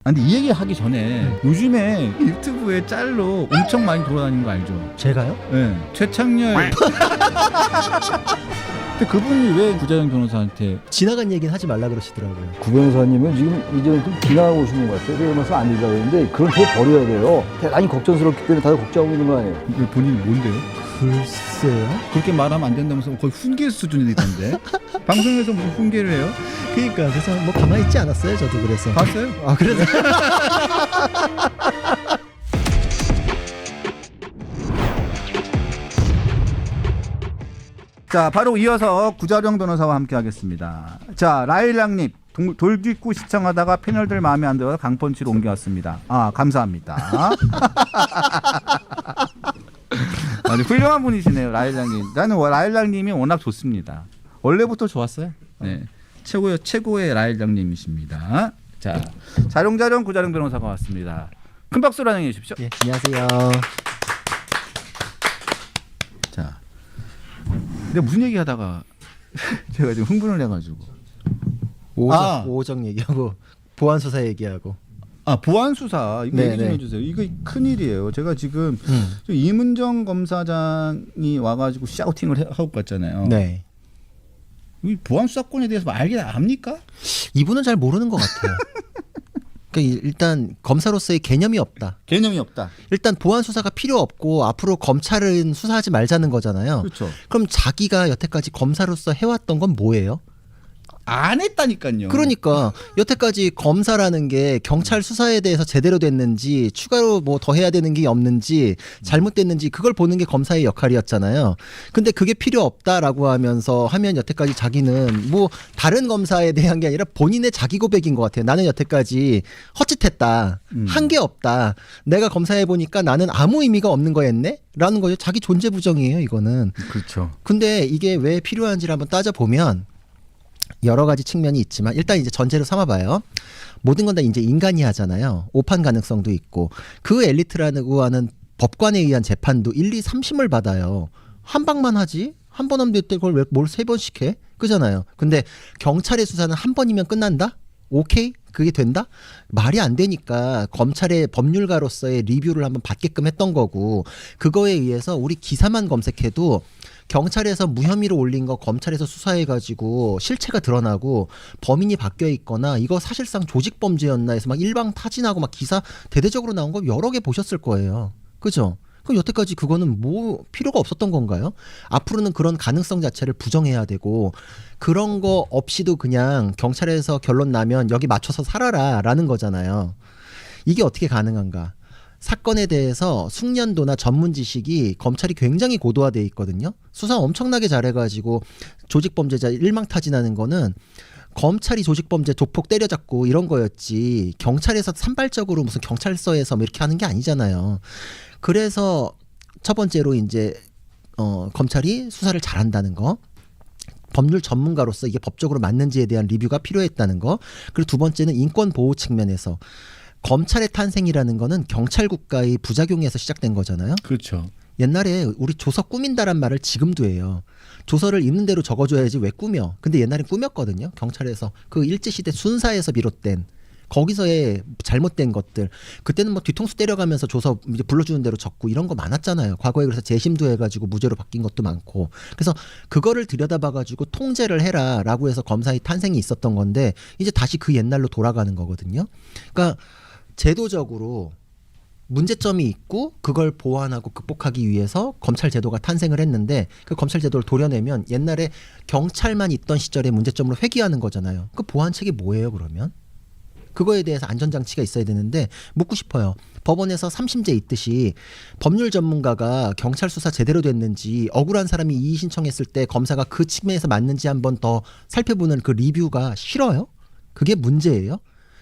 근데 이 얘기 하기 전에 요즘에 유튜브에 짤로 엄청 많이 돌아다니는 거 알죠? 제가요? 네. 최창렬. 근데 그분이 왜 구자영 변호사한테 지나간 얘기는 하지 말라 그러시더라고요. 구 변호사님은 지금 이제 좀 지나가고 오시는 것 같아요. 그런 말씀 안 드리려고 했는데 그런 거 버려야 돼요. 대단히 걱정스럽기 때문에 다들 걱정하고 있는 거 아니에요. 왜 본인이 뭔데요? 글쎄요. 그렇게 말하면 안 된다면서 거의 훈계 수준이 되던데. 방송에서 무슨 훈계를 해요? 그러니까 그래서 뭐 가만히 있지 않았어요. 저도 그래서. 봤어요? 아 그래서 자, 바로 이어서 구자령 변호사와 함께 하겠습니다. 자, 라일락님 돌직구 시청하다가 패널들 마음에 안 들어서 강펀치로 옮겨왔습니다. 아, 감사합니다. 아니, 훌륭한 분이시네요, 라일락님. 나는 라일락님이 워낙 좋습니다. 원래부터 좋았어요. 네, 최고의 라일락님이십니다. 자, 자룡자룡 구자령 변호사가 왔습니다. 큰 박수로 환영해 주십시오. 예, 안녕하세요. 자, 근데 무슨 얘기하다가 제가 지금 흥분을 해가지고 오정 얘기하고 보안 수사 얘기하고. 보안 수사 이거 네네. 얘기 좀 해주세요. 이거 큰일이에요. 제가 지금 이문정 검사장이 와가지고 샤우팅을 하고 갔잖아요. 네. 이 보안 수사권에 대해서 알긴 압니까? 이분은 잘 모르는 것 같아요. 그러니까 일단 검사로서의 개념이 없다. 개념이 없다. 일단 보안 수사가 필요 없고 앞으로 검찰은 수사하지 말자는 거잖아요. 그렇죠. 그럼 자기가 여태까지 검사로서 해왔던 건 뭐예요? 안 했다니까요. 그러니까 여태까지 검사라는 게 경찰 수사에 대해서 제대로 됐는지 추가로 뭐 더 해야 되는 게 없는지 잘못됐는지 그걸 보는 게 검사의 역할이었잖아요. 근데 그게 필요 없다라고 하면 여태까지 자기는 뭐 다른 검사에 대한 게 아니라 본인의 자기 고백인 것 같아요. 나는 여태까지 헛짓했다. 한 게 없다. 내가 검사해 보니까 나는 아무 의미가 없는 거였네? 라는 거죠. 자기 존재 부정이에요, 이거는. 그렇죠. 근데 이게 왜 필요한지를 한번 따져보면 여러 가지 측면이 있지만 일단 이제 전제로 삼아봐요. 모든 건 다 이제 인간이 하잖아요. 오판 가능성도 있고 그 엘리트라고 하는 법관에 의한 재판도 1, 2, 3심을 받아요. 한 방만 하지? 한 번 하면 됐대 그걸 왜 뭘 세 번씩 해? 그잖아요. 근데 경찰의 수사는 한 번이면 끝난다? 오케이? 그게 된다? 말이 안 되니까 검찰의 법률가로서의 리뷰를 한번 받게끔 했던 거고 그거에 의해서 우리 기사만 검색해도 경찰에서 무혐의로 올린 거 검찰에서 수사해가지고 실체가 드러나고 범인이 바뀌어 있거나 이거 사실상 조직범죄였나 해서 막 일방타진하고 막 기사 대대적으로 나온 거 여러 개 보셨을 거예요. 그죠? 그럼 여태까지 그거는 뭐 필요가 없었던 건가요? 앞으로는 그런 가능성 자체를 부정해야 되고 그런 거 없이도 그냥 경찰에서 결론 나면 여기 맞춰서 살아라 라는 거잖아요. 이게 어떻게 가능한가? 사건에 대해서 숙련도나 전문 지식이 검찰이 굉장히 고도화돼 있거든요. 수사 엄청나게 잘해가지고 조직범죄자 일망타진하는 거는 검찰이 조직범죄 조폭 때려잡고 이런 거였지 경찰에서 산발적으로 무슨 경찰서에서 뭐 이렇게 하는 게 아니잖아요. 그래서 첫 번째로 이제 검찰이 수사를 잘한다는 거. 법률 전문가로서 이게 법적으로 맞는지에 대한 리뷰가 필요했다는 거. 그리고 두 번째는 인권 보호 측면에서 검찰의 탄생이라는 거는 경찰 국가의 부작용에서 시작된 거잖아요. 그렇죠. 옛날에 우리 조서 꾸민다란 말을 지금도 해요. 조서를 있는 대로 적어줘야지 왜 꾸며. 근데 옛날엔 꾸몄거든요. 경찰에서. 그 일제시대 순사에서 비롯된 거기서의 잘못된 것들. 그때는 뭐 뒤통수 때려가면서 조서 이제 불러주는 대로 적고 이런 거 많았잖아요. 과거에 그래서 재심도 해가지고 무죄로 바뀐 것도 많고. 그래서 그거를 들여다봐가지고 통제를 해라라고 해서 검사의 탄생이 있었던 건데 이제 다시 그 옛날로 돌아가는 거거든요. 그러니까 제도적으로 문제점이 있고 그걸 보완하고 극복하기 위해서 검찰 제도가 탄생을 했는데 그 검찰 제도를 도려내면 옛날에 경찰만 있던 시절의 문제점으로 회귀하는 거잖아요. 그 보완책이 뭐예요 그러면? 그거에 대해서 안전장치가 있어야 되는데 묻고 싶어요. 법원에서 3심제 있듯이 법률 전문가가 경찰 수사 제대로 됐는지 억울한 사람이 이의 신청했을 때 검사가 그 측면에서 맞는지 한번 더 살펴보는 그 리뷰가 싫어요? 그게 문제예요?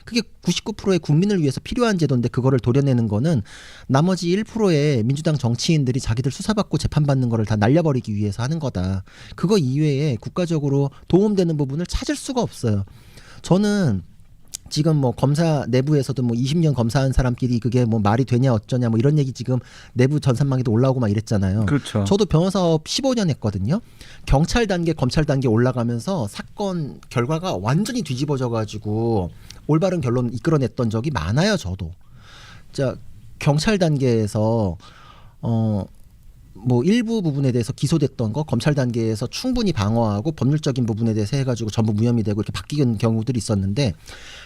그게 99%의 국민을 위해서 필요한 제도인데 그거를 도려내는 거는 나머지 1%의 민주당 정치인들이 자기들 수사받고 재판받는 거를 다 날려버리기 위해서 하는 거다. 그거 이외에 국가적으로 도움되는 부분을 찾을 수가 없어요. 저는 지금 뭐 검사 내부에서도 뭐 20년 검사한 사람끼리 그게 뭐 말이 되냐 어쩌냐 뭐 이런 얘기 지금 내부 전산망에도 올라오고 막 이랬잖아요. 그렇죠. 저도 변호사업 15년 했거든요. 경찰 단계, 검찰 단계 올라가면서 사건 결과가 완전히 뒤집어져 가지고 올바른 결론 이끌어냈던 적이 많아요. 저도. 자, 경찰 단계에서 뭐 일부 부분에 대해서 기소됐던 거 검찰 단계에서 충분히 방어하고 법률적인 부분에 대해서 해가지고 전부 무혐의 되고 이렇게 바뀌는 경우들이 있었는데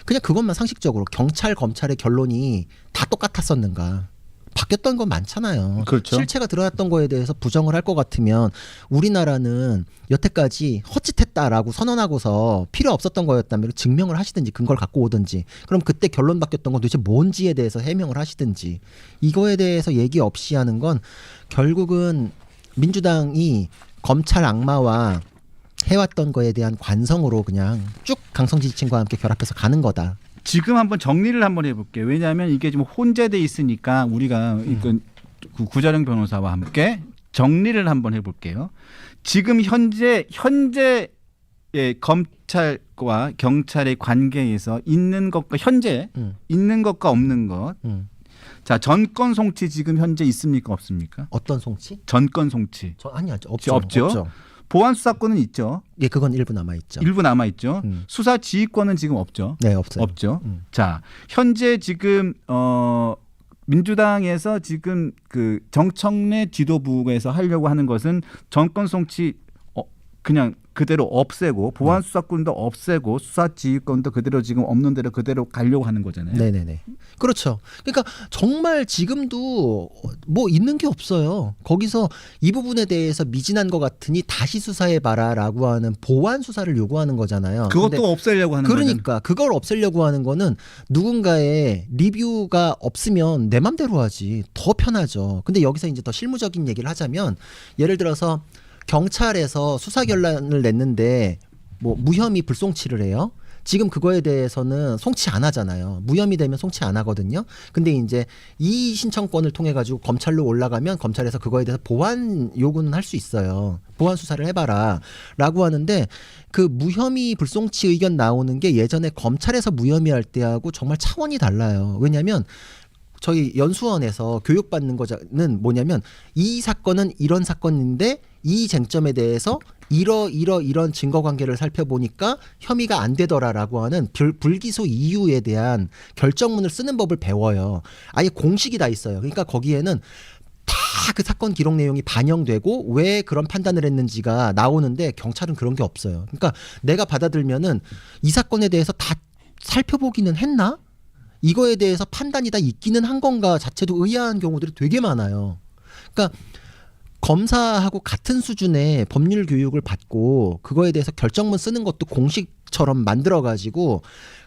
그냥 그것만 상식적으로 경찰 검찰의 결론이 다 똑같았었는가? 바뀌었던 건 많잖아요. 그렇죠. 실체가 드러났던 거에 대해서 부정을 할 것 같으면 우리나라는 여태까지 헛짓했다라고 선언하고서 필요 없었던 거였다면 증명을 하시든지 근거를 갖고 오든지 그럼 그때 결론 바뀌었던 건 도대체 뭔지에 대해서 해명을 하시든지 이거에 대해서 얘기 없이 하는 건 결국은 민주당이 검찰 악마와 해왔던 거에 대한 관성으로 그냥 쭉 강성지 지층과 함께 결합해서 가는 거다. 지금 한번 정리를 한번 해볼게요. 왜냐하면 이게 지금 혼재돼 있으니까 우리가 그 구자령 변호사와 함께 정리를 한번 해볼게요. 지금 현재 검찰과 경찰의 관계에서 있는 것과 현재 있는 것과 없는 것. 자, 전권 송치 지금 현재 있습니까 없습니까? 어떤 송치? 전권 송치. 아니요, 없죠. 없죠. 보안 수사권은 있죠. 예, 그건 일부 남아 있죠. 일부 남아 있죠. 수사 지휘권은 지금 없죠. 네, 없어요. 없죠. 자, 현재 지금 민주당에서 지금 그 정청래 지도부에서 하려고 하는 것은 정권 송치 그냥 그대로 없애고 보안 수사권도 없애고 수사 지휘권도 그대로 지금 없는 대로 그대로 가려고 하는 거잖아요. 네네네. 그렇죠. 그러니까 정말 지금도 뭐 있는 게 없어요. 거기서 이 부분에 대해서 미진한 것 같으니 다시 수사해봐라라고 하는 보완 수사를 요구하는 거잖아요. 그것도 없애려고 하는 거죠. 그러니까 그걸 없애려고 하는 거는 누군가의 리뷰가 없으면 내 맘대로 하지 더 편하죠. 근데 여기서 이제 더 실무적인 얘기를 하자면 예를 들어서 경찰에서 수사 결론을 냈는데 뭐 무혐의 불송치를 해요. 지금 그거에 대해서는 송치 안 하잖아요. 무혐의 되면 송치 안 하거든요. 근데 이제 이의 신청권을 통해 가지고 검찰로 올라가면 검찰에서 그거에 대해서 보완 요구는 할 수 있어요. 보완 수사를 해봐라라고 하는데 그 무혐의 불송치 의견 나오는 게 예전에 검찰에서 무혐의 할 때하고 정말 차원이 달라요. 왜냐하면 저희 연수원에서 교육받는 거는 뭐냐면 이 사건은 이런 사건인데 이 쟁점에 대해서 이런 증거관계를 살펴보니까 혐의가 안 되더라라고 하는 불기소 이유에 대한 결정문을 쓰는 법을 배워요. 아예 공식이 다 있어요. 그러니까 거기에는 다 그 사건 기록 내용이 반영되고 왜 그런 판단을 했는지가 나오는데 경찰은 그런 게 없어요. 그러니까 내가 받아들면은 이 사건에 대해서 다 살펴보기는 했나? 이거에 대해서 판단이 다 있기는 한 건가 자체도 의아한 경우들이 되게 많아요. 그러니까 검사하고 같은 수준의 법률 교육을 받고 그거에 대해서 결정문 쓰는 것도 공식처럼 만들어가지고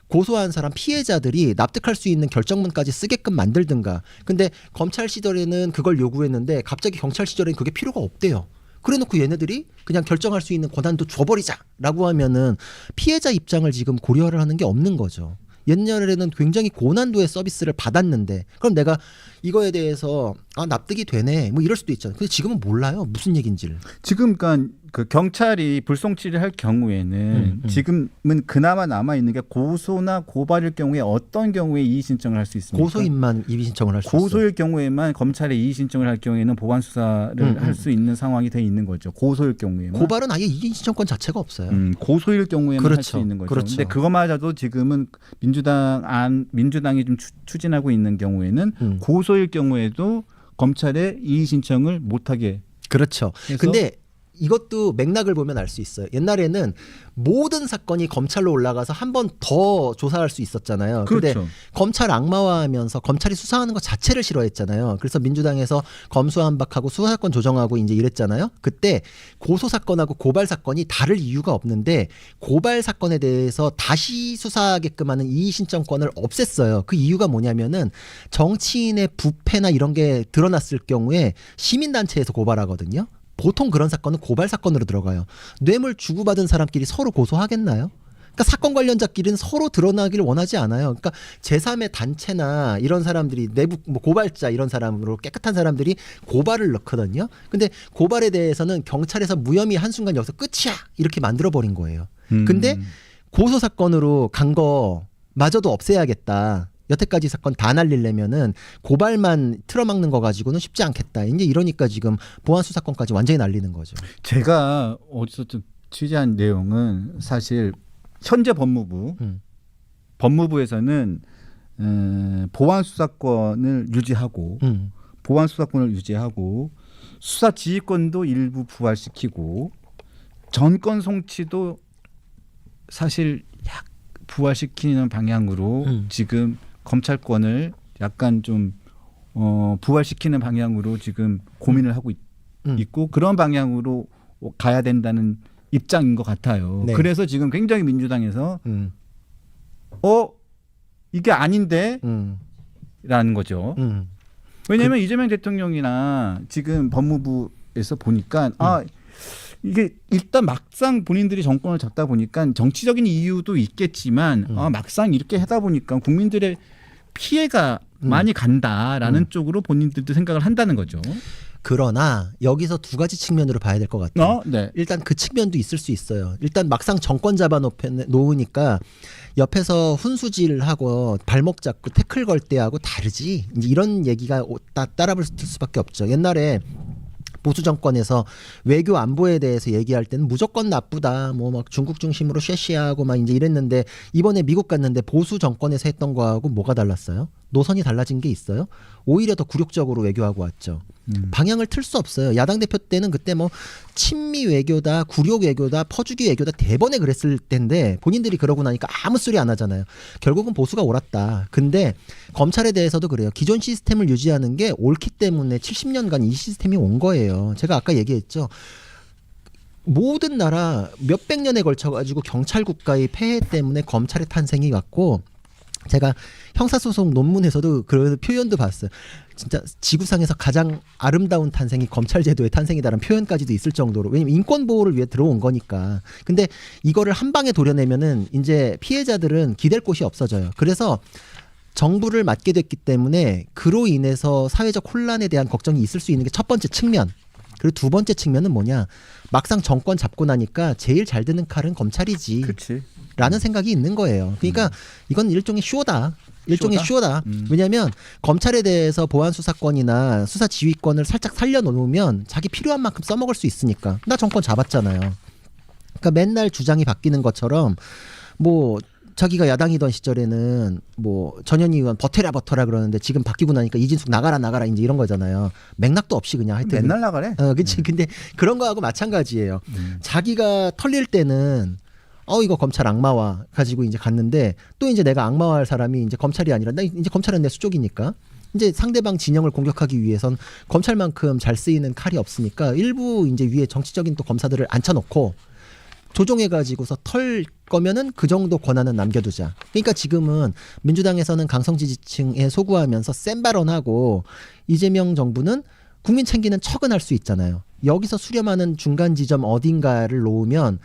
고소한 사람 피해자들이 납득할 수 있는 결정문까지 쓰게끔 만들든가. 근데 검찰 시절에는 그걸 요구했는데 갑자기 경찰 시절에는 그게 필요가 없대요. 그래놓고 얘네들이 그냥 결정할 수 있는 권한도 줘버리자라고 하면은 피해자 입장을 지금 고려를 하는 게 없는 거죠. 옛날에는 굉장히 고난도의 서비스를 받았는데 그럼 내가 이거에 대해서 납득이 되네 뭐 이럴 수도 있잖아요. 근데 지금은 몰라요. 무슨 얘기인지를. 지금 그러니까 그 경찰이 불송치를 할 경우에는 지금은 그나마 남아 있는 게 고소나 고발일 경우에 어떤 경우에 이의 신청을 할 수 있습니까? 고소인만 이의 신청을 할 수 있어요. 고소일 경우에만 검찰에 이의 신청을 할 경우에는 보완 수사를 할 수 있는 상황이 돼 있는 거죠. 고소일 경우에만. 고발은 아예 이의 신청권 자체가 없어요. 고소일 경우에만 할 수 그렇죠. 있는 거죠. 그렇죠. 근데 그거마저도 지금은 민주당이 좀 추진하고 있는 경우에는 고소일 경우에도 검찰에 이의 신청을 못 하게. 그렇죠. 그래서 근데 이것도 맥락을 보면 알 수 있어요. 옛날에는 모든 사건이 검찰로 올라가서 한 번 더 조사할 수 있었잖아요. 그렇죠. 근데 검찰 악마화하면서 검찰이 수사하는 것 자체를 싫어했잖아요. 그래서 민주당에서 검수완박하고 수사권 조정하고 이제 이랬잖아요. 그때 고소 사건하고 고발 사건이 다를 이유가 없는데 고발 사건에 대해서 다시 수사하게끔 하는 이의 신청권을 없앴어요. 그 이유가 뭐냐면은 정치인의 부패나 이런 게 드러났을 경우에 시민단체에서 고발하거든요. 보통 그런 사건은 고발 사건으로 들어가요. 뇌물 주고받은 사람끼리 서로 고소하겠나요? 그러니까 사건 관련자끼리는 서로 드러나기를 원하지 않아요. 그러니까 제3의 단체나 이런 사람들이 내부 뭐 고발자 이런 사람으로 깨끗한 사람들이 고발을 넣거든요. 근데 고발에 대해서는 경찰에서 무혐의 한순간 여기서 끝이야 이렇게 만들어버린 거예요. 근데 고소 사건으로 간 거마저도 없애야겠다. 여태까지 사건 다 날리려면은 고발만 틀어막는 거 가지고는 쉽지 않겠다. 이제 이러니까 지금 보안 수사권까지 완전히 날리는 거죠. 제가 어디서 좀 취재한 내용은 사실 현재 법무부 법무부에서는 보안 수사권을 유지하고 수사 지휘권도 일부 부활시키고 전권 송치도 사실 부활시키는 방향으로 지금 검찰권을 약간 좀 부활시키는 방향으로 지금 고민을 하고 있고 그런 방향으로 가야 된다는 입장인 것 같아요. 네. 그래서 지금 굉장히 민주당에서 이게 아닌데 라는 거죠. 왜냐하면 이재명 대통령이나 지금 법무부에서 보니까 이게 일단 막상 본인들이 정권을 잡다 보니까 정치적인 이유도 있겠지만 막상 이렇게 하다 보니까 국민들의 피해가 많이 간다라는 쪽으로 본인들도 생각을 한다는 거죠. 그러나 여기서 두 가지 측면으로 봐야 될 것 같아요. 네. 일단 그 측면도 있을 수 있어요. 일단 막상 정권 잡아 놓으니까 옆에서 훈수질하고 발목 잡고 태클 걸 때하고 다르지. 이제 이런 얘기가 따라붙을 수밖에 없죠. 옛날에 보수 정권에서 외교 안보에 대해서 얘기할 때는 무조건 나쁘다. 뭐 막 중국 중심으로 쉐시하고 막 이제 이랬는데 이번에 미국 갔는데 보수 정권에서 했던 거하고 뭐가 달랐어요? 노선이 달라진 게 있어요? 오히려 더 굴욕적으로 외교하고 왔죠. 방향을 틀 수 없어요. 야당 대표 때는 그때 뭐 친미 외교다, 굴욕 외교다, 퍼주기 외교다 대번에 그랬을 텐데 본인들이 그러고 나니까 아무 소리 안 하잖아요. 결국은 보수가 옳았다. 근데 검찰에 대해서도 그래요. 기존 시스템을 유지하는 게 옳기 때문에 70년간 이 시스템이 온 거예요. 제가 아까 얘기했죠. 모든 나라 몇백 년에 걸쳐가지고 경찰 국가의 폐해 때문에 검찰의 탄생이 왔고 제가 형사소송 논문에서도 그런 표현도 봤어요. 진짜 지구상에서 가장 아름다운 탄생이 검찰제도의 탄생이다라는 표현까지도 있을 정도로 왜냐면 인권 보호를 위해 들어온 거니까. 근데 이거를 한 방에 도려내면은 이제 피해자들은 기댈 곳이 없어져요. 그래서 정부를 맡게 됐기 때문에 그로 인해서 사회적 혼란에 대한 걱정이 있을 수 있는 게 첫 번째 측면. 그리고 두 번째 측면은 뭐냐? 막상 정권 잡고 나니까 제일 잘 드는 칼은 검찰이지. 그렇지. 라는 생각이 있는 거예요. 그러니까 이건 일종의 쇼다. 쇼다. 왜냐하면 검찰에 대해서 보안 수사권이나 수사 지휘권을 살짝 살려놓으면 자기 필요한 만큼 써먹을 수 있으니까. 나 정권 잡았잖아요. 그러니까 맨날 주장이 바뀌는 것처럼 뭐 자기가 야당이던 시절에는 뭐 전현희 의원 버텨라 그러는데 지금 바뀌고 나니까 이진숙 나가라 이제 이런 거잖아요. 맥락도 없이 그냥 하여튼 맨날 나가래. 그렇지. 근데 그런 거하고 마찬가지예요. 자기가 털릴 때는 이거 검찰 악마화 가지고 이제 갔는데 또 이제 내가 악마화할 사람이 이제 검찰이 아니라 나 이제 검찰은 내 수족이니까 이제 상대방 진영을 공격하기 위해선 검찰만큼 잘 쓰이는 칼이 없으니까 일부 이제 위에 정치적인 또 검사들을 앉혀놓고 조종해가지고서 털 거면은 그 정도 권한은 남겨두자. 그러니까 지금은 민주당에서는 강성 지지층에 소구하면서 센 발언하고 이재명 정부는 국민 챙기는 척은 할 수 있잖아요. 여기서 수렴하는 중간 지점 어딘가를 놓으면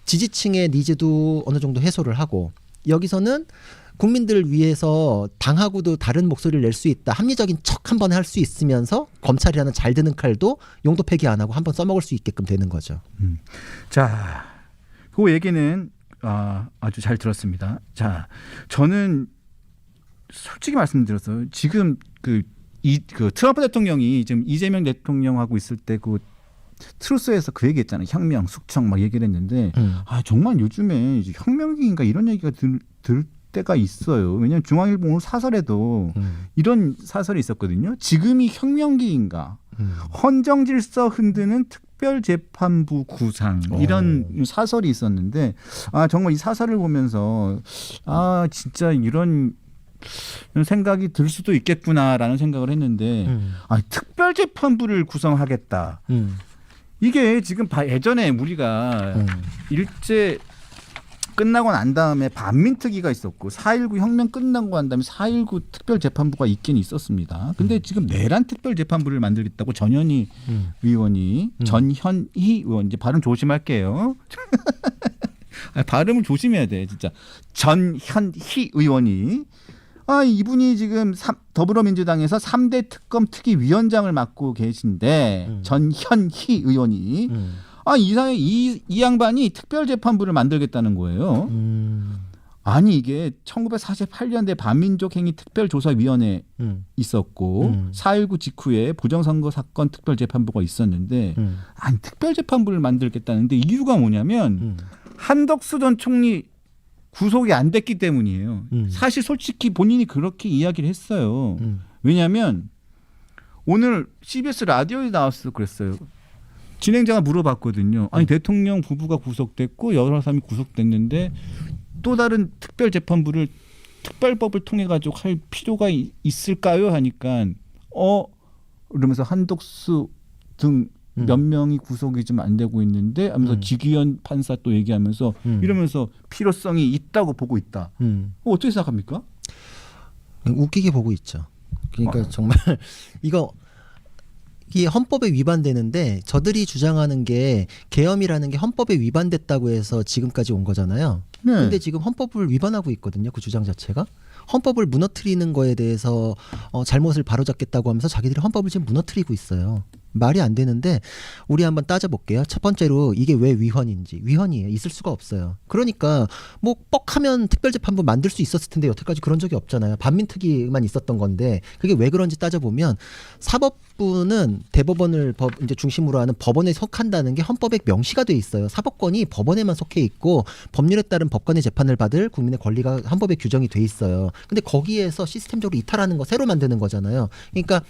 지지층의 니즈도 어느 정도 해소를 하고 여기서는 국민들을 위해서 당하고도 다른 목소리를 낼 수 있다. 합리적인 척 한번 할 수 있으면서 검찰이라는 잘 드는 칼도 용도 폐기 안 하고 한번 써먹을 수 있게끔 되는 거죠. 자, 그 얘기는 아주 잘 들었습니다. 자, 저는 솔직히 말씀드려서 지금 그 트럼프 대통령이 지금 이재명 대통령하고 있을 때 그 트루스에서 그 얘기했잖아요. 혁명, 숙청 막 얘기를 했는데 정말 요즘에 이제 혁명인가 이런 얘기가 들 때가 있어요. 왜냐하면 중앙일보 오늘 사설에도 이런 사설이 있었거든요. 지금이 혁명기인가? 헌정질서 흔드는 특별재판부 구상 이런 사설이 있었는데 정말 이 사설을 보면서 진짜 이런 생각이 들 수도 있겠구나라는 생각을 했는데 특별재판부를 구성하겠다. 이게 지금 예전에 우리가 일제 끝나고 난 다음에 반민특위가 있었고 4.19 혁명 끝나고 난 다음에 4.19 특별재판부가 있긴 있었습니다. 근데 지금 내란 특별재판부를 만들겠다고 전현희 의원이 전현희 의원 이제 발음 조심할게요. 발음을 조심해야 돼 진짜. 전현희 의원이 이분이 지금 더불어민주당에서 3대 특검 특위위원장을 맡고 계신데 전현희 의원이 이 양반이 특별재판부를 만들겠다는 거예요. 아니 이게 1948년대 반민족행위 특별조사위원회 있었고 4.19 직후에 부정선거 사건 특별재판부가 있었는데 특별재판부를 만들겠다는데 이유가 뭐냐면 한덕수 전 총리 구속이 안 됐기 때문이에요. 사실 솔직히 본인이 그렇게 이야기를 했어요. 왜냐하면 오늘 CBS 라디오에 나와서 그랬어요. 진행자가 물어봤거든요. 아니 대통령 부부가 구속됐고 여러 사람이 구속됐는데 또 다른 특별재판부를 특별법을 통해 가지고 할 필요가 있을까요? 하니까 이러면서 한덕수 등 몇 명이 구속이 좀 안 되고 있는데 하면서 지기현 판사 또 얘기하면서 이러면서 필요성이 있다고 보고 있다. 어떻게 생각합니까? 웃기게 보고 있죠. 그러니까 정말 이게 헌법에 위반되는데 저들이 주장하는 게 계엄이라는 게 헌법에 위반됐다고 해서 지금까지 온 거잖아요. 네. 근데 지금 헌법을 위반하고 있거든요. 그 주장 자체가. 헌법을 무너뜨리는 거에 대해서 잘못을 바로잡겠다고 하면서 자기들이 헌법을 지금 무너뜨리고 있어요. 말이 안 되는데 우리 한번 따져볼게요. 첫 번째로 이게 왜 위헌인지. 위헌이에요. 있을 수가 없어요. 그러니까 뭐 뻑하면 특별재판부 만들 수 있었을 텐데 여태까지 그런 적이 없잖아요. 반민특위만 있었던 건데 그게 왜 그런지 따져보면 사법부는 대법원을 이제 중심으로 하는 법원에 속한다는 게 헌법에 명시가 돼 있어요. 사법권이 법원에만 속해 있고 법률에 따른 법관의 재판을 받을 국민의 권리가 헌법에 규정이 돼 있어요. 근데 거기에서 시스템적으로 이탈하는 거 새로 만드는 거잖아요. 그러니까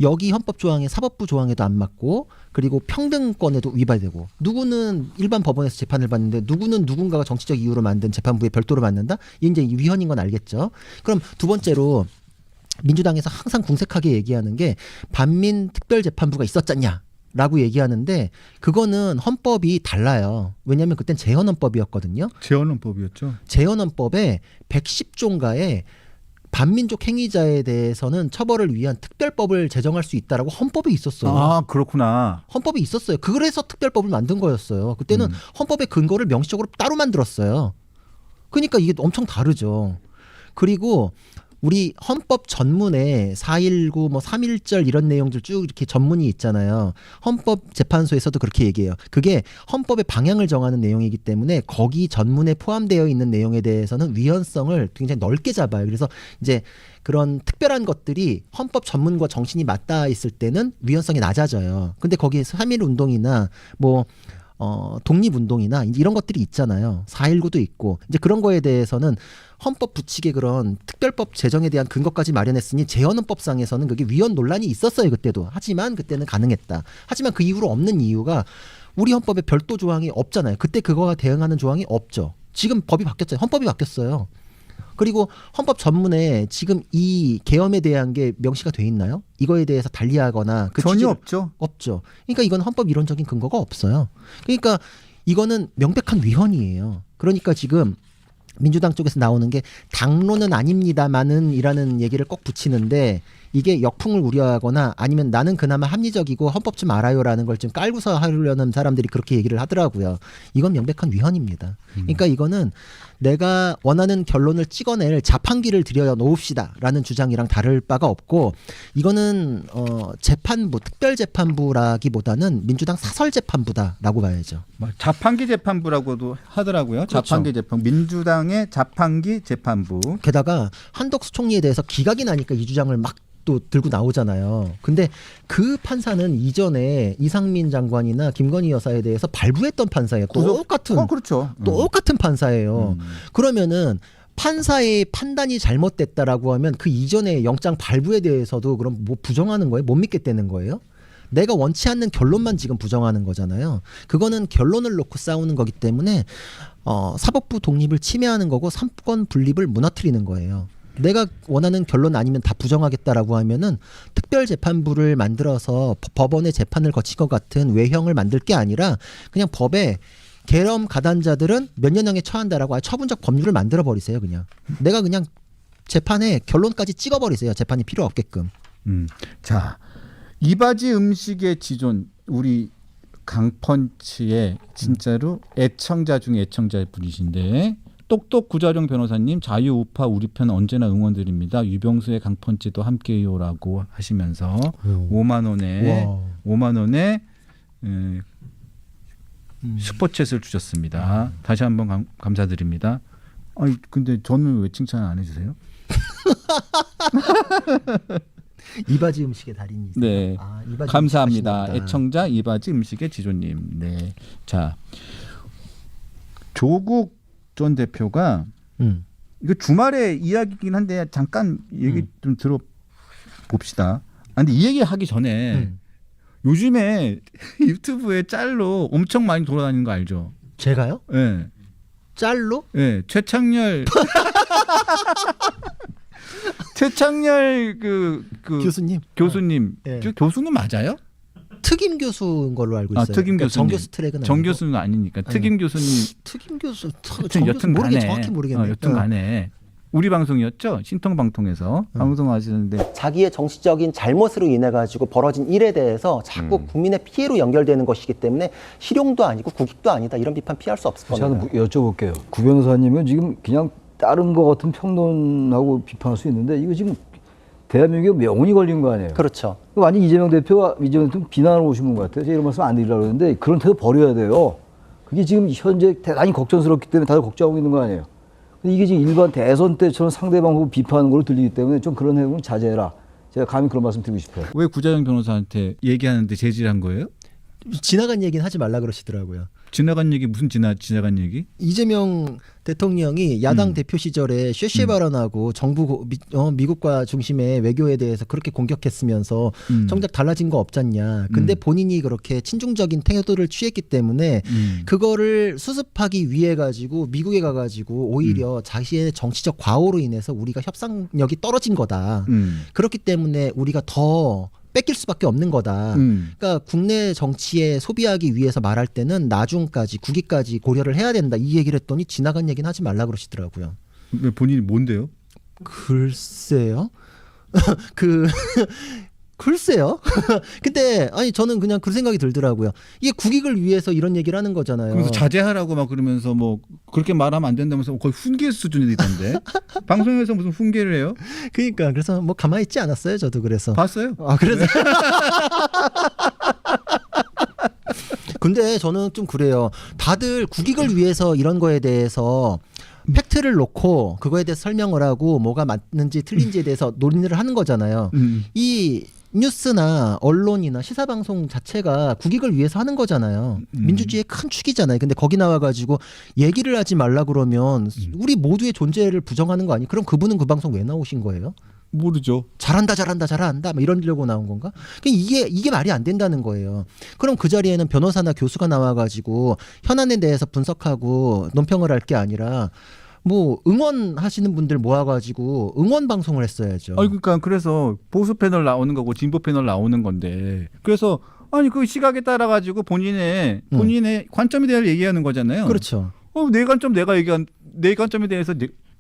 여기 헌법 조항에 사법부 조항에도 안 맞고 그리고 평등권에도 위반되고 누구는 일반 법원에서 재판을 받는데 누구는 누군가가 정치적 이유로 만든 재판부에 별도로 받는다? 이게 이제 위헌인 건 알겠죠. 그럼 두 번째로 민주당에서 항상 궁색하게 얘기하는 게 반민 특별재판부가 있었잖냐 라고 얘기하는데 그거는 헌법이 달라요. 왜냐하면 그땐 재헌헌법이었거든요. 재헌헌법이었죠. 재헌헌법에 110조인가에 반민족 행위자에 대해서는 처벌을 위한 특별법을 제정할 수 있다라고 헌법에 있었어요. 아 그렇구나. 헌법에 있었어요. 그래서 특별법을 만든 거였어요. 그때는 헌법의 근거를 명시적으로 따로 만들었어요. 그러니까 이게 엄청 다르죠. 그리고 우리 헌법 전문에 4.19 뭐 3.1절 이런 내용들 쭉 이렇게 전문이 있잖아요. 헌법재판소에서도 그렇게 얘기해요. 그게 헌법의 방향을 정하는 내용이기 때문에 거기 전문에 포함되어 있는 내용에 대해서는 위헌성을 굉장히 넓게 잡아요. 그래서 이제 그런 특별한 것들이 헌법 전문과 정신이 맞닿아 있을 때는 위헌성이 낮아져요. 근데 거기에 3.1 운동이나 뭐 독립운동이나 이런 것들이 있잖아요. 4.19도 있고 이제 그런 거에 대해서는 헌법 부칙의 그런 특별법 제정에 대한 근거까지 마련했으니 재헌헌법상에서는 그게 위헌 논란이 있었어요. 그때도. 하지만 그때는 가능했다. 하지만 그 이후로 없는 이유가 우리 헌법에 별도 조항이 없잖아요. 그때 그거와 대응하는 조항이 없죠. 지금 법이 바뀌었잖아요. 헌법이 바뀌었어요. 그리고 헌법 전문에 지금 이 계엄에 대한 게 명시가 돼 있나요? 이거에 대해서 달리하거나 전혀 없죠. 없죠. 그러니까 이건 헌법 이론적인 근거가 없어요. 그러니까 이거는 명백한 위헌이에요. 그러니까 지금 민주당 쪽에서 나오는 게 당론은 아닙니다만은 이라는 얘기를 꼭 붙이는데 이게 역풍을 우려하거나 아니면 나는 그나마 합리적이고 헌법 좀 알아요라는 걸 좀 깔고서 하려는 사람들이 그렇게 얘기를 하더라고요. 이건 명백한 위헌입니다. 그러니까 이거는 내가 원하는 결론을 찍어낼 자판기를 들여놓읍시다라는 주장이랑 다를 바가 없고 이거는 재판부, 특별재판부라기보다는 민주당 사설재판부다라고 봐야죠. 자판기 재판부라고도 하더라고요. 그렇죠. 자판기 재판, 민주당의 자판기 재판부. 게다가 한덕수 총리에 대해서 기각이 나니까 이 주장을 막 또 들고 나오잖아요. 근데 그 판사는 이전에 이상민 장관이나 김건희 여사에 대해서 발부했던 판사예요. 똑같은 그렇죠. 똑같은 판사예요. 그러면은 판사의 판단이 잘못됐다라고 하면 그 이전에 영장 발부에 대해서도 그럼 뭐 부정하는 거예요? 못 믿겠다는 거예요? 내가 원치 않는 결론만 지금 부정하는 거잖아요. 그거는 결론을 놓고 싸우는 거기 때문에 사법부 독립을 침해하는 거고 삼권 분립을 무너뜨리는 거예요. 내가 원하는 결론 아니면 다 부정하겠다라고 하면은 특별재판부를 만들어서 법원의 재판을 거칠 것 같은 외형을 만들 게 아니라 그냥 법에 계엄 가단자들은 몇 년형에 처한다라고 아예 처분적 법률을 만들어 버리세요. 그냥 내가 그냥 재판에 결론까지 찍어버리세요. 재판이 필요 없게끔. 자, 이바지 음식의 지존 우리 강펀치의 진짜로 애청자 중에 애청자일 분이신데 똑똑 구자룡 변호사님 자유 우파 우리 편 언제나 응원드립니다. 유병수의 강펀치도 함께요라고 하시면서 5만 원에 슈퍼챗을 주셨습니다. 다시 한번 감사드립니다. 아니 근데 저는 왜 칭찬 안 해주세요? 이바지 음식의 달인이세요. 네, 이바지 감사합니다. 음식 애청자 이바지 음식의 지조님. 네, 자 조국 전 대표가 이거 주말에 이야기긴 한데 잠깐 얘기 좀 들어봅시다. 근데 이 얘기 하기 전에 요즘에 유튜브에 짤로 엄청 많이 돌아다니는 거 알죠? 제가요? 예. 네. 짤로? 예. 네. 최창렬 교수님. 예. 교수는 맞아요? 특임 교수인 걸로 알고 있어요. 특임 그러니까 교수님. 정교수 트랙은 아니고. 정교수는 아니니까 특임 교수님. 특임 교수. 여튼 모르게 간에, 정확히 모르겠네요. 여튼 간에 우리 방송이었죠. 신통방통에서 방송하시는데 자기의 정치적인 잘못으로 인해 가지고 벌어진 일에 대해서 자꾸 국민의 피해로 연결되는 것이기 때문에 실용도 아니고 국익도 아니다 이런 비판 피할 수 없을 제가 겁니다. 여쭤볼게요. 구 변호사님은 지금 그냥 다른 거 같은 평론하고 비판할 수 있는데 이거 지금 대한민국에 명운이 걸린 거 아니에요? 그렇죠. 완전 이재명 대표가 이재명 대표 비난을 오신 것 같아요. 제가 이런 말씀 안 드리려고 그러는데 그런 태도 버려야 돼요. 그게 지금 현재 대단히 걱정스럽기 때문에 다들 걱정하고 있는 거 아니에요. 근데 이게 지금 일반 대선 때처럼 상대방 보고 비판하는 걸로 들리기 때문에 좀 그런 행동은 자제해라. 제가 감히 그런 말씀 드리고 싶어요. 왜 구자영 변호사한테 얘기하는데 제지한 거예요? 지나간 얘기는 하지 말라 그러시더라고요. 지나간 얘기 무슨 지나간 얘기? 이재명 대통령이 야당 대표 시절에 쉐쉐 발언하고 정부 미국과 중심의 외교에 대해서 그렇게 공격했으면서 정작 달라진 거 없잖냐. 근데 본인이 그렇게 친중적인 태도를 취했기 때문에 그거를 수습하기 위해 가지고 미국에 가가지고 오히려 자신의 정치적 과오로 인해서 우리가 협상력이 떨어진 거다. 그렇기 때문에 우리가 더 뺏길 수밖에 없는 거다. 그러니까 국내 정치에 소비하기 위해서 말할 때는 나중까지 국익까지 고려를 해야 된다. 이 얘기를 했더니 지나간 얘기는 하지 말라 그러시더라고요. 왜 본인이 뭔데요? 글쎄요. 글쎄요. 근데 아니 저는 그냥 그 생각이 들더라고요. 이게 국익을 위해서 이런 얘기를 하는 거잖아요. 그래서 자제하라고 막 그러면서 뭐 그렇게 말하면 안 된다면서 거의 훈계 수준이 있던데. 방송에서 무슨 훈계를 해요? 그러니까 그래서 뭐 가만히 있지 않았어요. 저도 그래서. 봤어요? 아 그래서. 근데 저는 좀 그래요. 다들 국익을 위해서 이런 거에 대해서 팩트를 놓고 그거에 대해서 설명을 하고 뭐가 맞는지 틀린지에 대해서 논의를 하는 거잖아요. 이 뉴스나 언론이나 시사방송 자체가 국익을 위해서 하는 거잖아요. 민주주의의 큰 축이잖아요. 근데 거기 나와가지고 얘기를 하지 말라 그러면 우리 모두의 존재를 부정하는 거 아니에요? 그럼 그분은 그 방송 왜 나오신 거예요? 모르죠. 잘한다 막 이러려고 나온 건가? 이게 말이 안 된다는 거예요. 그럼 그 자리에는 변호사나 교수가 나와가지고 현안에 대해서 분석하고 논평을 할 게 아니라 뭐 응원하시는 분들 모아가지고 응원 방송을 했어야죠. 아니 그러니까 그래서 보수 패널 나오는 거고 진보 패널 나오는 건데 그래서 아니 그 시각에 따라 가지고 본인의 관점에 대해 얘기하는 거잖아요. 그렇죠. 내 관점 내 관점에 대해서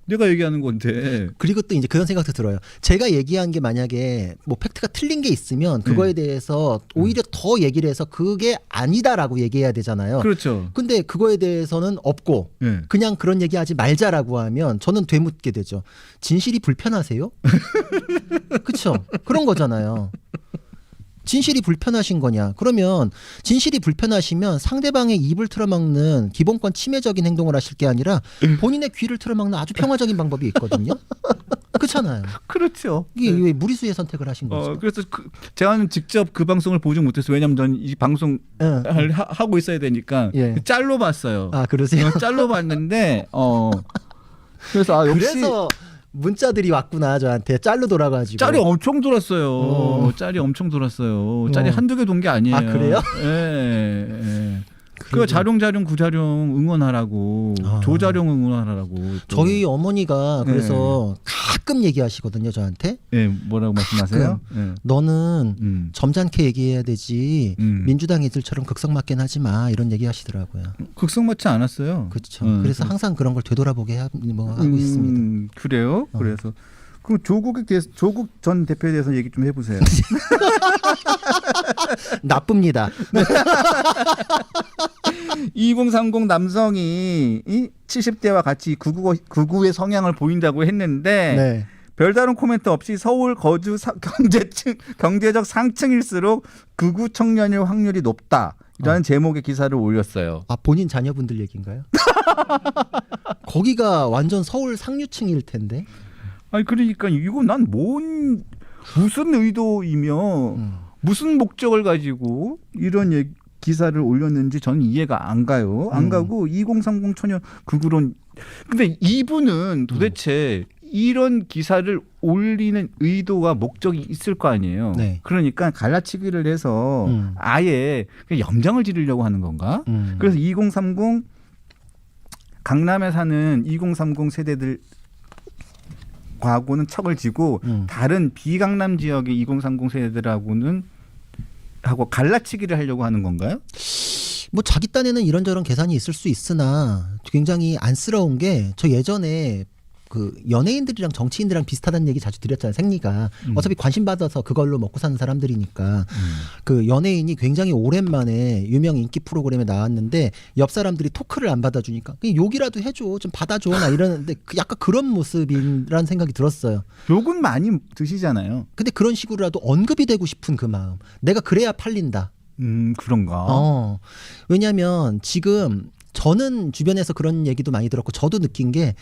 내가 얘기하는 건데. 그리고 또 이제 그런 생각도 들어요. 제가 얘기한 게 만약에 뭐 팩트가 틀린 게 있으면 그거에 대해서 오히려 더 얘기를 해서 그게 아니다라고 얘기해야 되잖아요. 그렇죠. 근데 그거에 대해서는 없고 네. 그냥 그런 얘기하지 말자라고 하면 저는 되묻게 되죠. 진실이 불편하세요? 그렇죠. 그런 거잖아요. 진실이 불편하신 거냐? 그러면 진실이 불편하시면 상대방의 입을 틀어막는 기본권 침해적인 행동을 하실 게 아니라 본인의 귀를 틀어막는 아주 평화적인 방법이 있거든요. 그렇잖아요. 그렇죠. 이게 왜 무리수의 선택을 하신 거죠? 그래서 제가는 직접 그 방송을 보지 못했어요. 왜냐하면 저는 이 방송을 하고 있어야 되니까 예. 짤로 봤어요. 아 그러세요? 짤로 봤는데 그래서 역시 그래서 문자들이 왔구나 저한테 짤로 돌아가지고. 짤이 엄청 돌았어요. 짤이 엄청 돌았어요. 짤이 한두 개 돈 게 아니에요. 아, 그래요? 예. 그 자룡 구자룡 응원하라고 조자룡 응원하라고. 저희 어머니가 그래서 가끔 얘기하시거든요 저한테. 예, 뭐라고 말씀하세요? 예. 너는 점잖게 얘기해야 되지 민주당 애들처럼 극성맞게는 하지 마 이런 얘기하시더라고요. 극성 맞지 않았어요. 그렇죠. 그래서 항상 그런 걸 되돌아보게 하고 있습니다. 그래요? 그래서 그럼 조국 전 대표에 대해서 얘기 좀 해보세요. 나쁩니다. 2030 남성이 70대와 같이 극우의 성향을 보인다고 했는데 네. 별다른 코멘트 없이 서울 거주 경제적 상층일수록 극우 청년일 확률이 높다라는 제목의 기사를 올렸어요. 아 본인 자녀분들 얘기인가요? 거기가 완전 서울 상류층일 텐데. 아니 그러니까 이거 난 무슨 의도이며 무슨 목적을 가지고 이런 얘기 기사를 올렸는지 저는 이해가 안 가요. 안 가고 2030 처녀 그구론 근데 이분은 도대체 이런 기사를 올리는 의도와 목적이 있을 거 아니에요. 네. 그러니까 갈라치기를 해서 아예 그냥 염장을 지르려고 하는 건가? 그래서 2030 강남에 사는 2030 세대들 과하고는 척을 지고 다른 비강남 지역의 2030 세대들하고는 하고 갈라치기를 하려고 하는 건가요? 뭐 자기 딴에는 이런저런 계산이 있을 수 있으나 굉장히 안쓰러운 게 저 예전에 그 연예인들이랑 정치인들이랑 비슷하다는 얘기 자주 드렸잖아요. 생리가 어차피 관심 받아서 그걸로 먹고 사는 사람들이니까 그 연예인이 굉장히 오랜만에 유명 인기 프로그램에 나왔는데 옆 사람들이 토크를 안 받아주니까 그냥 욕이라도 해줘 좀 받아줘 나 이러는데 약간 그런 모습이라는 생각이 들었어요. 욕은 많이 드시잖아요. 근데 그런 식으로라도 언급이 되고 싶은 그 마음 내가 그래야 팔린다. 그런가. 왜냐하면 지금 저는 주변에서 그런 얘기도 많이 들었고 저도 느낀 게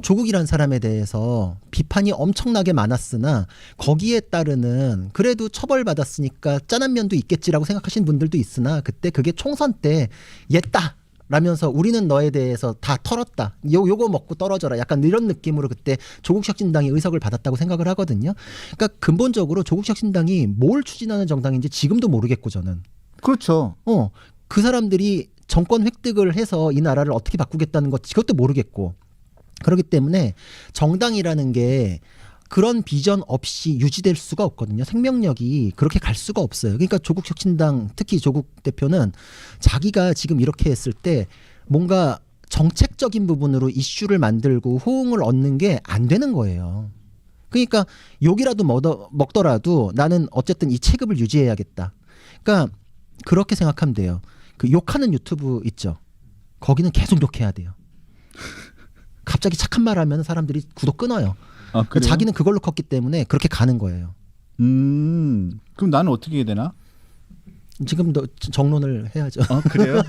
조국이라는 사람에 대해서 비판이 엄청나게 많았으나 거기에 따르는 그래도 처벌받았으니까 짠한 면도 있겠지라고 생각하시는 분들도 있으나 그때 그게 총선 때 옛다 라면서 우리는 너에 대해서 다 털었다. 요거 먹고 떨어져라. 약간 이런 느낌으로 그때 조국혁신당이 의석을 받았다고 생각을 하거든요. 그러니까 근본적으로 조국혁신당이 뭘 추진하는 정당인지 지금도 모르겠고 저는. 그렇죠. 그 사람들이 정권 획득을 해서 이 나라를 어떻게 바꾸겠다는 것 이것도 모르겠고 그렇기 때문에 정당이라는 게 그런 비전 없이 유지될 수가 없거든요. 생명력이 그렇게 갈 수가 없어요. 그러니까 조국혁신당 특히 조국 대표는 자기가 지금 이렇게 했을 때 뭔가 정책적인 부분으로 이슈를 만들고 호응을 얻는 게 안 되는 거예요. 그러니까 욕이라도 먹더라도 나는 어쨌든 이 체급을 유지해야겠다. 그러니까 그렇게 생각하면 돼요. 그 욕하는 유튜브 있죠. 거기는 계속 욕해야 돼요. 갑자기 착한 말 하면 사람들이 구독 끊어요. 그래요? 자기는 그걸로 컸기 때문에 그렇게 가는 거예요. 그럼 나는 어떻게 해야 되나? 지금도 정론을 해야죠. 그래요?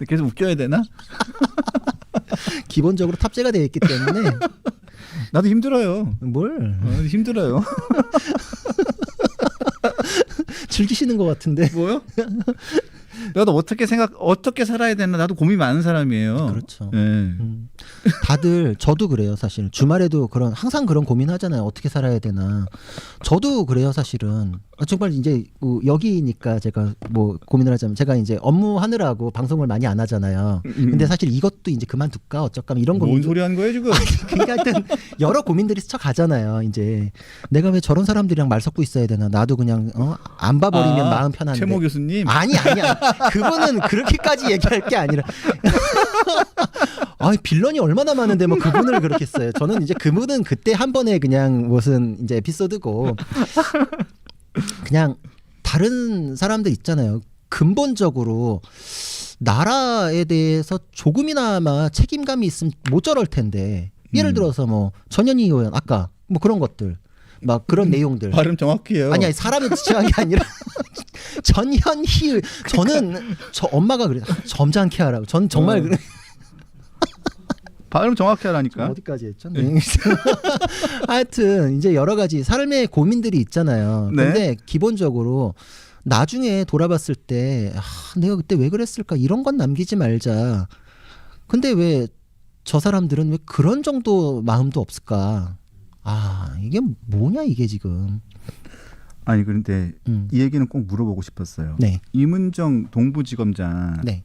계속 웃겨야 되나? 기본적으로 탑재가 되어 있기 때문에 나도 힘들어요. 뭘 힘들어요. 즐기시는 것 같은데. 뭐요? 나도 어떻게 살아야 되나 나도 고민 많은 사람이에요. 그렇죠. 네. 다들 저도 그래요 사실. 주말에도 항상 그런 고민하잖아요. 어떻게 살아야 되나. 저도 그래요 사실은. 정말 이제 여기니까 제가 뭐 고민을 하자면 제가 이제 업무하느라고 방송을 많이 안 하잖아요. 근데 사실 이것도 이제 그만둘까 어쩔까 이런 고민. 뭔 소리 하는 거예요 지금? 그러니까 하여튼 여러 고민들이 스쳐가잖아요. 이제 내가 왜 저런 사람들이랑 말 섞고 있어야 되나. 나도 그냥 안 봐버리면 마음 편한데. 최모 교수님? 아니야. 그분은 그렇게까지 얘기할 게 아니라. 빌런이 얼마나 많은데 뭐 그분을 그렇게 써요. 저는 이제 그분은 그때 한 번에 그냥 무슨 이제 에피소드고 그냥 다른 사람들 있잖아요. 근본적으로 나라에 대해서 조금이나마 책임감이 있으면 못 저럴 텐데 예를 들어서 뭐 전현희 의원 아까 뭐 그런 것들 막 그런 내용들 발음 정확해요. 아니 사람을 지칭한 게 아니라 전현희 저는 저 엄마가 그래 점잖게 하라고 전 정말 그래. 발음 정확히 하라니까. 어디까지 했죠? 네. 하여튼 이제 여러 가지 삶의 고민들이 있잖아요. 네. 근데 기본적으로 나중에 돌아봤을 때 내가 그때 왜 그랬을까 이런 건 남기지 말자. 근데 왜 저 사람들은 왜 그런 정도 마음도 없을까? 이게 뭐냐 이게 지금. 아니 그런데 이 얘기는 꼭 물어보고 싶었어요. 네. 이문정 동부지검장이 네.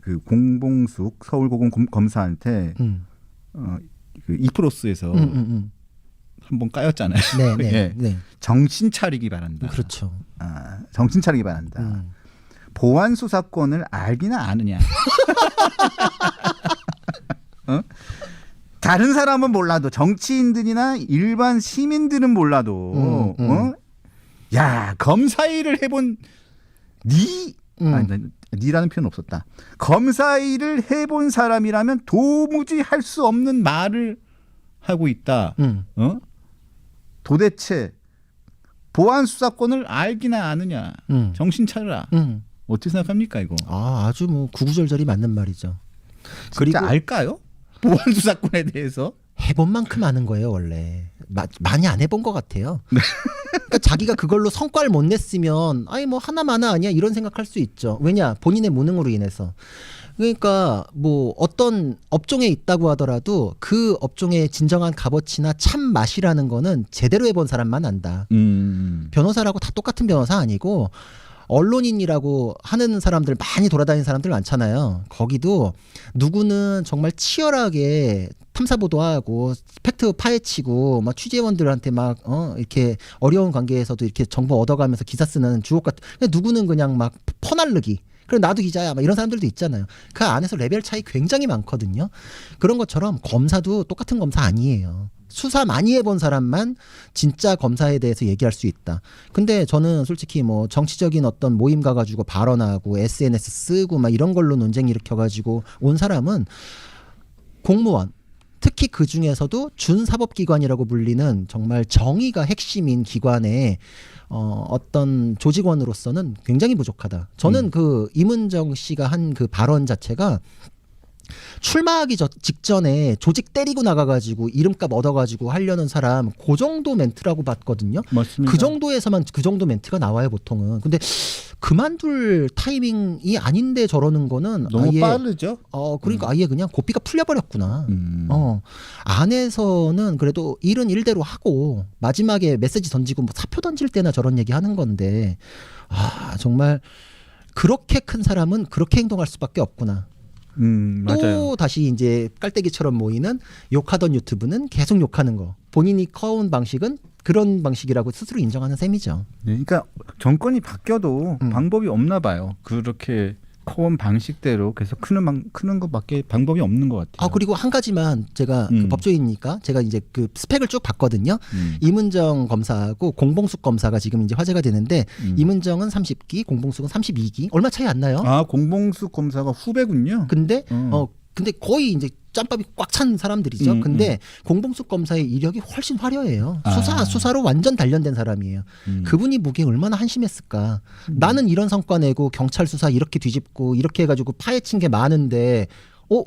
그 공봉숙 서울고검 검사한테 그 이프로스에서 한번 까였잖아요. 네. 예. 네. 정신 차리기 바란다. 그렇죠. 정신 차리기 바란다. 보안 수사권을 알기나 아느냐. 다른 사람은 몰라도 정치인들이나 일반 시민들은 몰라도 야 검사 일을 해본 니라는 표현 없었다. 검사 일을 해본 사람이라면 도무지 할 수 없는 말을 하고 있다. 도대체 보안 수사권을 알기나 아느냐. 정신 차려라. 어떻게 생각합니까 이거? 아주 뭐 구구절절이 맞는 말이죠. 진짜 알까요? 보안 수사권에 대해서? 해본 만큼 아는 거예요 원래. 많이 안 해본 것 같아요. 그러니까 자기가 그걸로 성과를 못 냈으면 아니 뭐 하나마나 아니야 이런 생각할 수 있죠. 왜냐 본인의 무능으로 인해서. 그러니까 뭐 어떤 업종에 있다고 하더라도 그 업종의 진정한 값어치나 참 맛이라는 거는 제대로 해본 사람만 안다. 변호사라고 다 똑같은 변호사 아니고 언론인이라고 하는 사람들 많이 돌아다니는 사람들 많잖아요. 거기도 누구는 정말 치열하게 탐사 보도하고 팩트 파헤치고 막 취재원들한테 막 이렇게 어려운 관계에서도 이렇게 정보 얻어가면서 기사 쓰는 주옥 같은. 누구는 그냥 막 퍼날르기. 그럼 나도 기자야 막 이런 사람들도 있잖아요. 그 안에서 레벨 차이 굉장히 많거든요. 그런 것처럼 검사도 똑같은 검사 아니에요. 수사 많이 해본 사람만 진짜 검사에 대해서 얘기할 수 있다. 근데 저는 솔직히 뭐 정치적인 어떤 모임 가가지고 발언하고 SNS 쓰고 막 이런 걸로 논쟁 일으켜가지고 온 사람은 공무원, 특히 그 중에서도 준사법기관이라고 불리는 정말 정의가 핵심인 기관에 어떤 조직원으로서는 굉장히 부족하다. 저는 그 임은정 씨가 한 그 발언 자체가 출마하기 직전에 조직 때리고 나가가지고 이름값 얻어가지고 하려는 사람 그 정도 멘트라고 봤거든요. 맞습니다. 그 정도에서만 그 정도 멘트가 나와요 보통은. 근데 그만둘 타이밍이 아닌데 저러는 거는 너무 아예 빠르죠? 그러니까 아예 그냥 고삐가 풀려버렸구나. 안에서는 그래도 일은 일대로 하고 마지막에 메시지 던지고 뭐 사표 던질 때나 저런 얘기 하는 건데 정말 그렇게 큰 사람은 그렇게 행동할 수밖에 없구나. 맞아요. 또 다시 이제 깔때기처럼 모이는 욕하던 유튜브는 계속 욕하는 거. 본인이 커온 방식은 그런 방식이라고 스스로 인정하는 셈이죠. 네, 그러니까 정권이 바뀌어도 방법이 없나 봐요. 그렇게 커온 방식대로 계속 크는 것밖에 방법이 없는 것 같아요. 그리고 한 가지만 제가 그 법조인이니까 제가 이제 그 스펙을 쭉 봤거든요. 임은정 검사하고 공봉숙 검사가 지금 이제 화제가 되는데 임은정은 30기, 공봉숙은 32기. 얼마 차이 안 나요? 공봉숙 검사가 후배군요. 근데 근데 거의 이제 짬밥이 꽉 찬 사람들이죠. 근데 공봉숙 검사의 이력이 훨씬 화려해요. 수사로 완전 단련된 사람이에요. 그분이 보기에 얼마나 한심했을까. 나는 이런 성과 내고 경찰 수사 이렇게 뒤집고 이렇게 해가지고 파헤친 게 많은데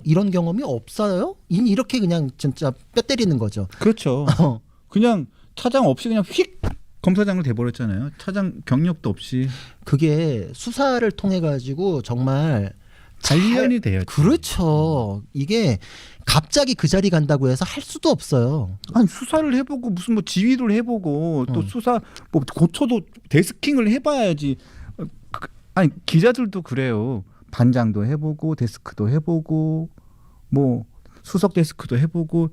이런 경험이 없어요? 이렇게 그냥 진짜 뼈 때리는 거죠. 그렇죠. 그냥 차장 없이 그냥 휙 검사장으로 돼버렸잖아요. 차장 경력도 없이. 그게 수사를 통해 가지고 정말 단련이 돼요. 그렇죠. 이게 갑자기 그 자리 간다고 해서 할 수도 없어요. 아니 수사를 해보고 무슨 뭐 지휘를 해보고 또 수사 뭐 고쳐도 데스킹을 해봐야지. 아니 기자들도 그래요. 반장도 해보고 데스크도 해보고 뭐 수석 데스크도 해보고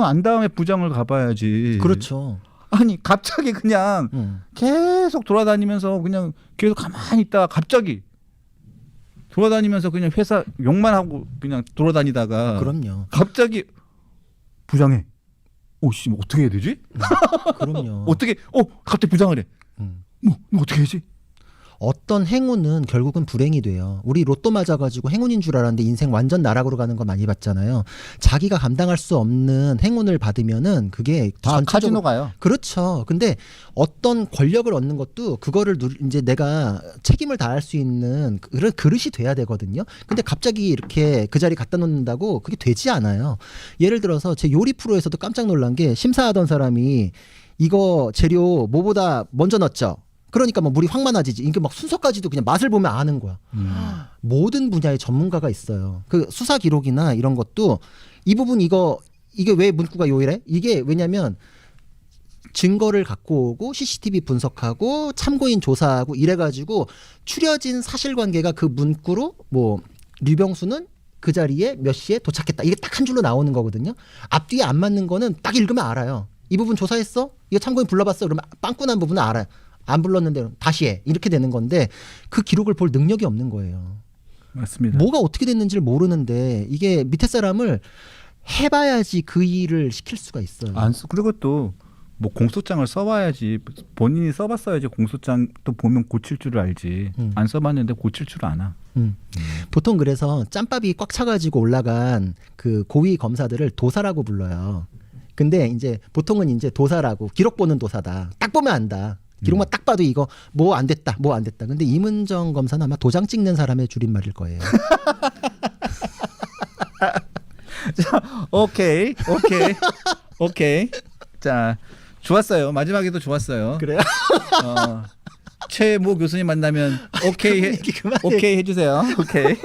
난 다음에 부장을 가봐야지. 그렇죠. 아니 갑자기 그냥 계속 돌아다니면서 그냥 계속 가만히 있다가 갑자기 돌아다니면서 그냥 회사 욕만 하고 그냥 돌아다니다가 그럼요. 갑자기 부장해. 씨, 뭐 어떻게 해야 되지? 그럼요. 어떻게? 갑자기 부장을 해. 뭐 어떻게 해야지? 어떤 행운은 결국은 불행이 돼요. 우리 로또 맞아가지고 행운인 줄 알았는데 인생 완전 나락으로 가는 거 많이 봤잖아요. 자기가 감당할 수 없는 행운을 받으면은 그게 카지노 가요. 그렇죠. 근데 어떤 권력을 얻는 것도 그거를 이제 내가 책임을 다할 수 있는 그런 그릇이 돼야 되거든요. 근데 갑자기 이렇게 그 자리 갖다 놓는다고 그게 되지 않아요. 예를 들어서 제 요리 프로에서도 깜짝 놀란 게 심사하던 사람이 이거 재료 뭐보다 먼저 넣었죠. 그러니까 뭐 물이 확 많아지지. 이게 막 순서까지도 그냥 맛을 보면 아는 거야. 모든 분야의 전문가가 있어요. 그 수사 기록이나 이런 것도 이 부분 이게 왜 문구가 요이래? 이게 왜냐면 증거를 갖고 오고 CCTV 분석하고 참고인 조사하고 이래가지고 추려진 사실관계가 그 문구로 뭐 류병수는 그 자리에 몇 시에 도착했다. 이게 딱 한 줄로 나오는 거거든요. 앞뒤에 안 맞는 거는 딱 읽으면 알아요. 이 부분 조사했어? 이거 참고인 불러봤어? 그러면 빵꾸난 부분은 알아요. 안 불렀는데 다시 해. 이렇게 되는 건데 그 기록을 볼 능력이 없는 거예요. 맞습니다. 뭐가 어떻게 됐는지를 모르는데 이게 밑에 사람을 해봐야지 그 일을 시킬 수가 있어요. 그리고 또 뭐 공소장을 써봐야지 본인이 써봤어야지 공소장 또 보면 고칠 줄을 알지. 안 써봤는데 고칠 줄 아나. 보통 그래서 짬밥이 꽉 차가지고 올라간 그 고위 검사들을 도사라고 불러요. 근데 이제 보통은 이제 도사라고 기록 보는 도사다. 딱 보면 안다. 기록만 딱 봐도 이거 뭐 안 됐다. 근데 임은정 검사는 아마 도장 찍는 사람의 줄임말일 거예요. 자, 오케이. 자, 좋았어요. 마지막에도 좋았어요. 그래요? 최모 교수님 만나면 오케이 얘기 그만해. 오케이 해주세요. 오케이.